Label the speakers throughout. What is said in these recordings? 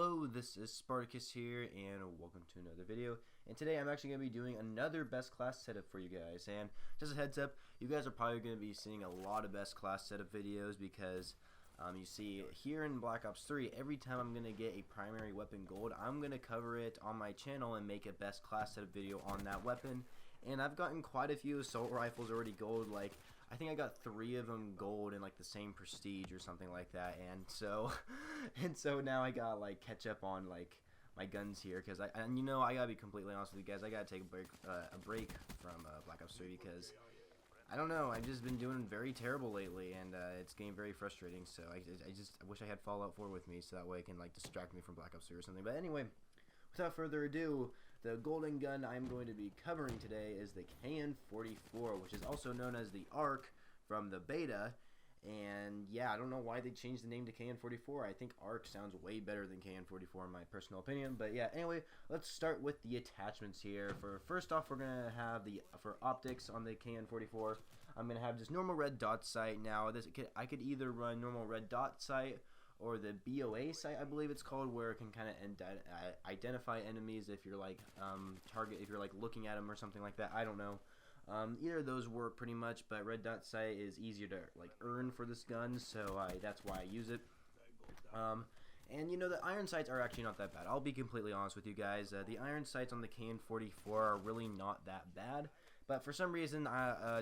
Speaker 1: Hello, this is Spartacus here, and welcome to another video. And today I'm actually going to be doing another best class setup for you guys. And just a heads up, you guys are probably going to be seeing a lot of best class setup videos because you see here in Black Ops 3, every time I'm going to get a primary weapon gold, I'm going to cover it on my channel and make a best class setup video on that weapon. And I've gotten quite a few assault rifles already gold. Like, I think I got 3 of them gold in like the same prestige or something like that. And so now I got like catch up on like my guns here, because I gotta be completely honest with you guys, I gotta take a break from Black Ops 3 because I don't know, I've just been doing very terrible lately, and it's getting very frustrating. So I wish I had Fallout 4 with me, so that way it can like distract me from Black Ops 3 or something. But anyway, without further ado, the golden gun I'm going to be covering today is the KN-44, which is also known as the ARC from the beta. And yeah, I don't know why they changed the name to KN-44. I think ARC sounds way better than KN-44 in my personal opinion. But yeah, anyway, let's start with the attachments here. First off, we're gonna have for optics on the KN-44. I'm gonna have this normal red dot sight. Now, I could either run normal red dot sight or the BOA sight, I believe it's called, where it can kind of identify enemies if you're like if you're like looking at them or something like that. I don't know. Either of those work pretty much, but red dot sight is easier to like earn for this gun, so that's why I use it. And you know, the iron sights are actually not that bad. I'll be completely honest with you guys. The iron sights on the KN-44 are really not that bad, but for some reason,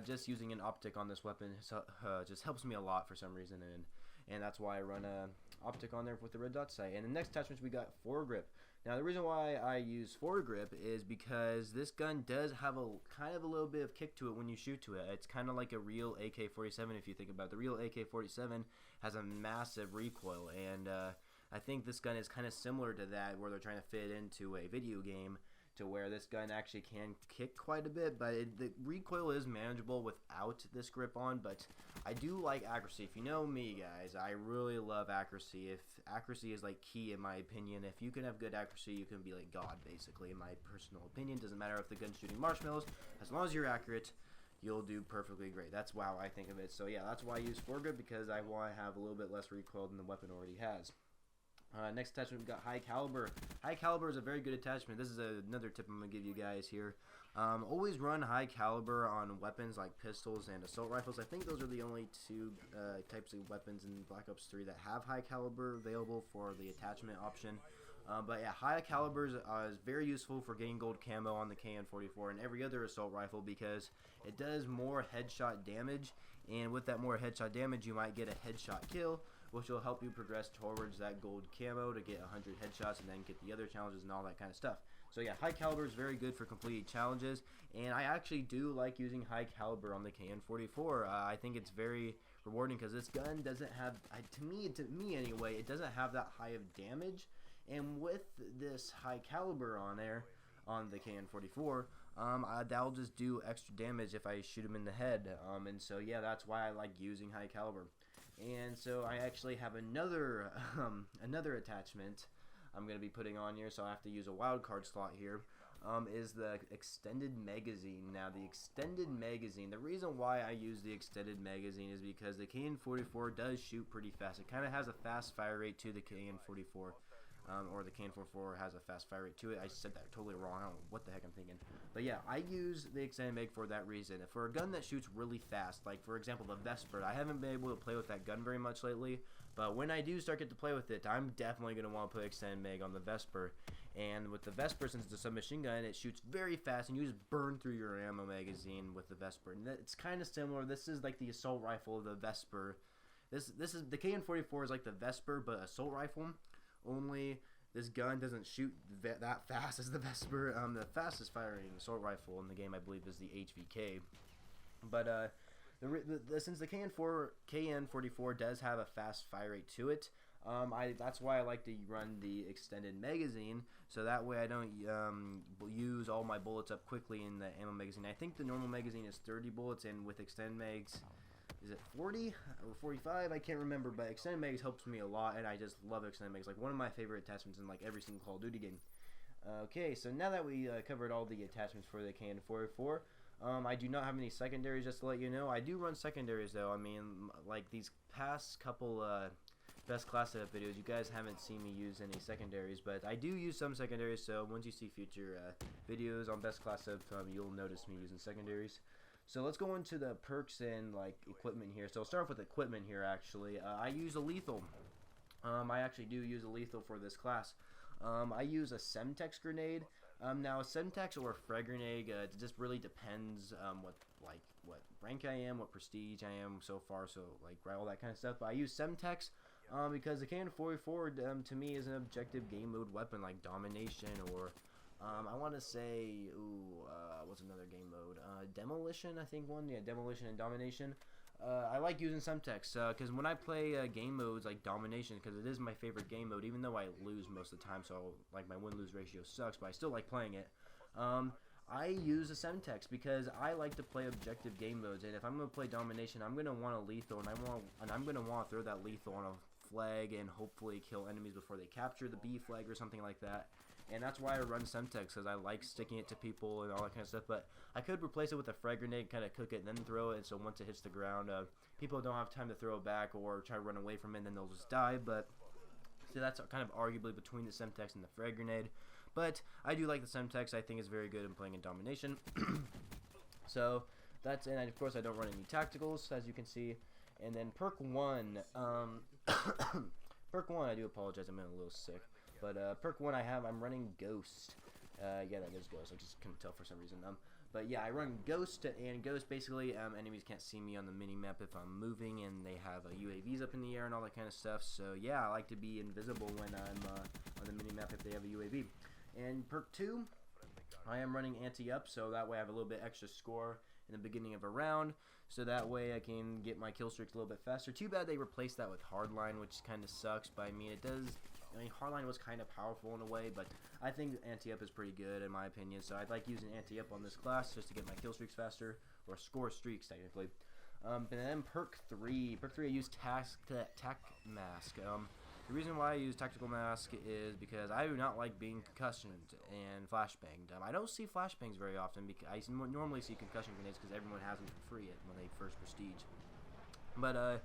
Speaker 1: just using an optic on this weapon just helps me a lot for some reason, and that's why I run optic on there with the red dot sight. And the next attachment we got foregrip. Now the reason why I use foregrip is because this gun does have a kind of a little bit of kick to it when you shoot to it. It's kind of like a real AK-47 if you think about it. The real AK-47 has a massive recoil, and I think this gun is kind of similar to that, where they're trying to fit into a video game, to where this gun actually can kick quite a bit, but the recoil is manageable without this grip on. But I do like accuracy. If you know me, guys, I really love accuracy. If accuracy is like key in my opinion. If you can have good accuracy, you can be like God, basically, in my personal opinion. Doesn't matter if the gun's shooting marshmallows, as long as you're accurate, you'll do perfectly great. That's how I think of it. So yeah, that's why I use foregrip, because I want to have a little bit less recoil than the weapon already has. Next attachment, we've got high caliber. High caliber is a very good attachment. This is another tip I'm going to give you guys here. Always run high caliber on weapons like pistols and assault rifles. I think those are the only two types of weapons in Black Ops 3 that have high caliber available for the attachment option. But yeah, high caliber is very useful for getting gold camo on the KN-44 and every other assault rifle, because it does more headshot damage, and with that more headshot damage you might get a headshot kill, which will help you progress towards that gold camo to get 100 headshots and then get the other challenges and all that kind of stuff. So yeah, high caliber is very good for completing challenges, and I actually do like using high caliber on the KN-44. I think it's very rewarding because this gun doesn't have, to me anyway, it doesn't have that high of damage. And with this high caliber on there, on the KN-44, that'll just do extra damage if I shoot him in the head. And so yeah, that's why I like using high caliber. And so I actually have another attachment I'm going to be putting on here, so I have to use a wildcard slot here, is the extended magazine. Now the extended magazine, the reason why I use the extended magazine is because the KN-44 does shoot pretty fast. It kind of has a fast fire rate to the KN-44. Or the KN-44 has a fast fire rate to it. I said that totally wrong. I don't know what the heck I'm thinking. But yeah, I use the extended mag for that reason. For a gun that shoots really fast, like for example the Vesper, I haven't been able to play with that gun very much lately, but when I do start to play with it, I'm definitely going to want to put extended mag on the Vesper. And with the Vesper, since it's a submachine gun, it shoots very fast, and you just burn through your ammo magazine with the Vesper. And it's kind of similar. This is like the assault rifle of the Vesper. This is the KN-44 is like the Vesper, but assault rifle. Only this gun doesn't shoot that fast as the Vesper. The fastest firing assault rifle in the game, I believe, is the HVK. But since the KN-44 does have a fast fire rate to it, that's why I like to run the extended magazine, so that way I don't use all my bullets up quickly in the ammo magazine. I think the normal magazine is 30 bullets, and with extended mags, is it 40 or 45? I can't remember, but extended mags helps me a lot, and I just love extended mags. Like one of my favorite attachments in like every single Call of Duty game. Okay, so now that we covered all the attachments for the KN-44, I do not have any secondaries, just to let you know. I do run secondaries though. I mean, like these past couple best class setup videos, you guys haven't seen me use any secondaries, but I do use some secondaries, so once you see future videos on best class setup, you'll notice me using secondaries. So let's go into the perks and like equipment here. So I'll start off with equipment here actually. I use a lethal. I actually do use a lethal for this class. I use a Semtex grenade. Now a Semtex or a frag grenade, it just really depends what rank I am, what prestige I am so far, so like all that kind of stuff. But I use Semtex because the KN-44 to me is an objective game mode weapon like domination or I want to say what's another game mode? Demolition, I think one. Yeah, demolition and domination. I like using Semtex because when I play game modes like domination, because it is my favorite game mode, even though I lose most of the time, so like my win-lose ratio sucks, but I still like playing it. I use a Semtex because I like to play objective game modes, and if I'm gonna play domination, I'm gonna want a lethal, and I'm gonna want to throw that lethal on a flag and hopefully kill enemies before they capture the B flag or something like that. And that's why I run Semtex, because I like sticking it to people and all that kind of stuff. But I could replace it with a frag grenade, kind of cook it, and then throw it. So once it hits the ground, people don't have time to throw it back or try to run away from it, and then they'll just die. But so that's kind of arguably between the Semtex and the frag grenade. But I do like the Semtex. I think it's very good in playing in domination. So that's, and of course I don't run any tacticals, as you can see. And then perk 1, perk 1, I do apologize, I'm a little sick. But perk 1 I'm running Ghost. Yeah, that is Ghost. I just couldn't tell for some reason. But yeah, I run Ghost, and Ghost basically enemies can't see me on the mini map if I'm moving, and they have UAVs up in the air and all that kind of stuff. So yeah, I like to be invisible when I'm on the mini map if they have a UAV. And perk 2, I am running anti-up, so that way I have a little bit extra score in the beginning of a round, so that way I can get my kill streaks a little bit faster. Too bad they replaced that with hardline, which kind of sucks, but I mean it does. I mean, hardline was kind of powerful in a way, but I think anti-up is pretty good in my opinion, so I'd like using anti-up on this class just to get my kill streaks faster, or score streaks technically. And then perk 3 I use tac mask. The reason why I use tactical mask is because I do not like being concussioned and flashbanged. I don't see flashbangs very often because I normally see concussion grenades because everyone has them for free when they first prestige. But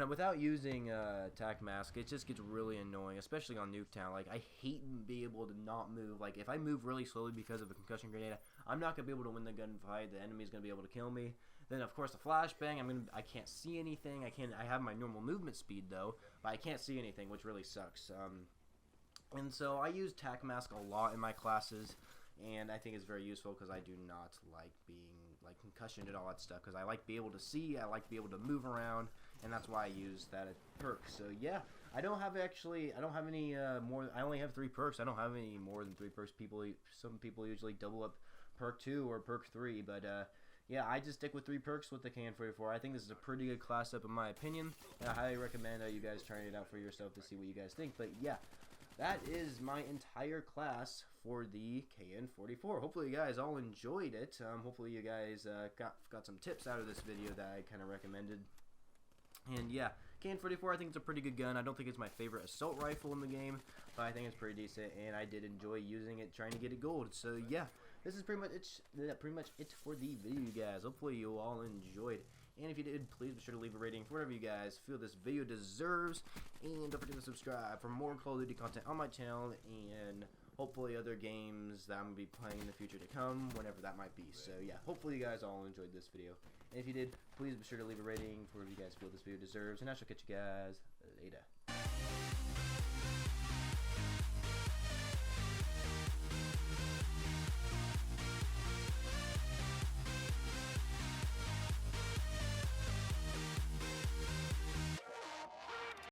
Speaker 1: without using tac mask, it just gets really annoying, especially on Nuketown. Like, I hate being able to not move. Like, if I move really slowly because of a concussion grenade, I'm not gonna be able to win the gunfight. The enemy's gonna be able to kill me. Then of course the flashbang, I can't see anything. I have my normal movement speed though, but I can't see anything, which really sucks. And so I use tac mask a lot in my classes, and I think it's very useful because I do not like being like concussioned and all that stuff, because I like to be able to see, I like to be able to move around, and that's why I use that perk. So yeah, I don't have any more. I only have 3 perks. I don't have any more than 3 perks. Some people usually double up perk 2 or perk 3, but yeah, I just stick with 3 perks with the KN-44. I think this is a pretty good class up in my opinion, and I highly recommend you guys trying it out for yourself to see what you guys think. But yeah, that is my entire class for the KN-44. Hopefully you guys all enjoyed it. Hopefully you guys got some tips out of this video that I kind of recommended. And yeah, KN-44, I think it's a pretty good gun. I don't think it's my favorite assault rifle in the game, but I think it's pretty decent, and I did enjoy using it, trying to get it gold. So yeah, this is pretty much it for the video, you guys. Hopefully you all enjoyed. And if you did, please be sure to leave a rating for whatever you guys feel this video deserves. And don't forget to subscribe for more Call of Duty content on my channel, and hopefully other games that I'm going to be playing in the future to come, whenever that might be. So yeah, hopefully you guys all enjoyed this video. And if you did, please be sure to leave a rating for whatever you guys feel this video deserves. And I shall catch you guys later.